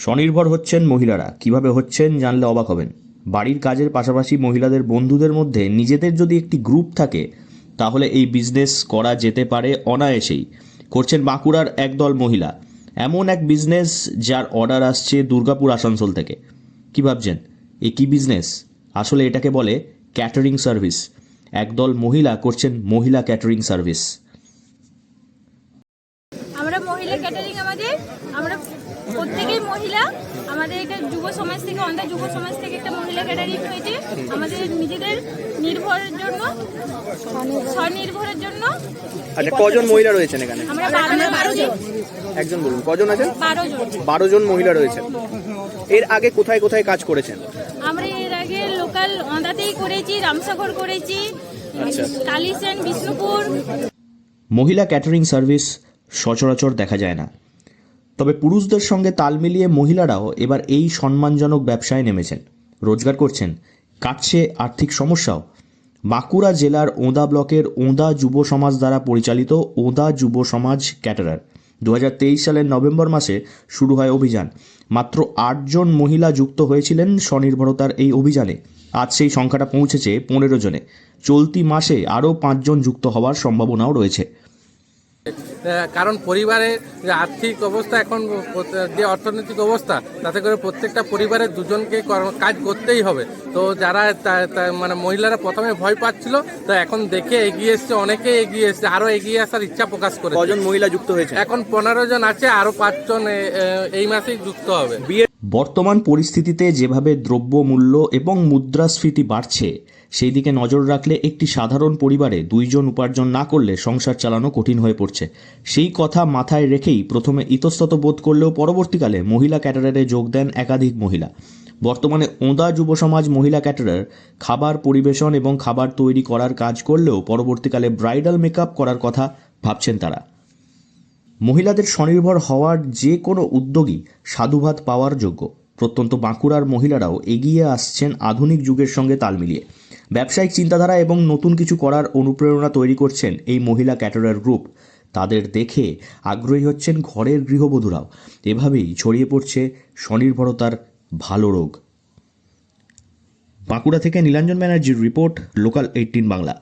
স্বনির্ভর হচ্ছেন মহিলারা। কিভাবে হচ্ছেন জানলে অবাক হবেন। বাড়ির কাজের পাশাপাশি মহিলাদের বন্ধুদের মধ্যে নিজেদের যদি একটি গ্রুপ থাকে তাহলে এই বিজনেস করা যেতে পারে অনায়াসেই। করছেন বাঁকুড়ার একদল মহিলা এমন এক বিজনেস যার অর্ডার আসছে দুর্গাপুর আসানসোল থেকে। কি ভাবছেন এ কি বিজনেস? আসলে এটাকে বলে ক্যাটারিং সার্ভিস। একদল মহিলা করছেন মহিলা ক্যাটারিং সার্ভিস। আমরা মহিলা ক্যাটারিং আমরা প্রত্যেকেই মহিলা। আমাদের এটা যুব সমাজ থেকে অন্ধা যুব সমাজ থেকে একটা মহিলা ক্যাটারিং হয়েছে আমাদের নিজেদের নির্ভরের জন্য, স্বনির্ভরের জন্য। আচ্ছা, কজন মহিলা রয়েছেন এখানে? আমরা 12 জন। একজন বলুন, কজন আছেন? 12 জন মহিলা রয়েছেন। এর আগে কোথায় কোথায় কাজ করেছেন? আমরা এর আগে লোকাল অন্ধাতেই করেছি, রামসাগর করেছি, কালিসেন, বিষ্ণুপুর। মহিলা ক্যাটারিং সার্ভিস সচরাচর দেখা যায় না, তবে পুরুষদের সঙ্গে তাল মিলিয়ে মহিলারাও এবার এই সম্মানজনক ব্যবসায় নেমেছেন, রোজগার করছেন, কাটছে আর্থিক সমস্যাও। বাঁকুড়া জেলার ওঁদা ব্লকের ওঁদা যুব সমাজ দ্বারা পরিচালিত ওঁদা যুব সমাজ ক্যাটারার 2023 সালের নভেম্বর মাসে শুরু হয় অভিযান। মাত্র 8 জন মহিলা যুক্ত হয়েছিলেন স্বনির্ভরতার এই অভিযানে। আজ সেই সংখ্যাটা পৌঁছেছে 15 জনে। চলতি মাসে আরও 5 জন যুক্ত হওয়ার সম্ভাবনাও রয়েছে। কারণ পরিবারের যে আর্থিক অবস্থা, এখন যে অর্থনৈতিক অবস্থা, তাতে করে প্রত্যেকটা পরিবারের দুজনকে কাজ করতেই হবে। তো যারা মানে মহিলারা প্রথমে ভয় পাচ্ছিল, তো এখন দেখে এগিয়ে এসছে, অনেকেই এগিয়ে এসছে, আরো এগিয়ে আসার ইচ্ছা প্রকাশ করে। কজন মহিলা যুক্ত হয়েছে? এখন 15 জন আছে, আরো 5 জন এই মাসেই যুক্ত হবে। বর্তমান পরিস্থিতিতে যেভাবে দ্রব্যমূল্য এবং মুদ্রাস্ফীতি বাড়ছে, সেই দিকে নজর রাখলে একটি সাধারণ পরিবারে 2 জন উপার্জন না করলে সংসার চালানো কঠিন হয়ে পড়ছে। সেই কথা মাথায় রেখেই প্রথমে ইতস্তত বোধ করলেও পরবর্তীকালে মহিলা ক্যাটারারে যোগ দেন একাধিক মহিলা। বর্তমানে ওঁদা যুব সমাজ মহিলা ক্যাটারার খাবার পরিবেশন এবং খাবার তৈরি করার কাজ করলেও পরবর্তীকালে ব্রাইডাল মেকআপ করার কথা ভাবছেন তারা। মহিলাদের স্বনির্ভর হওয়ার যে কোনো উদ্যোগই সাধুবাদ পাওয়ার যোগ্য। প্রত্যন্ত বাঁকুড়ার মহিলারাও এগিয়ে আসছেন আধুনিক যুগের সঙ্গে তাল মিলিয়ে। ব্যবসায়িক চিন্তাধারা এবং নতুন কিছু করার অনুপ্রেরণা তৈরি করছেন এই মহিলা ক্যাটারার গ্রুপ। তাদের দেখে আগ্রহী হচ্ছেন ঘরের গৃহবধূরাও। এভাবেই ছড়িয়ে পড়ছে স্বনির্ভরতার ভালো রোগ। বাঁকুড়া থেকে নীলাঞ্জন ব্যানার্জির রিপোর্ট, লোকাল 18 বাংলা।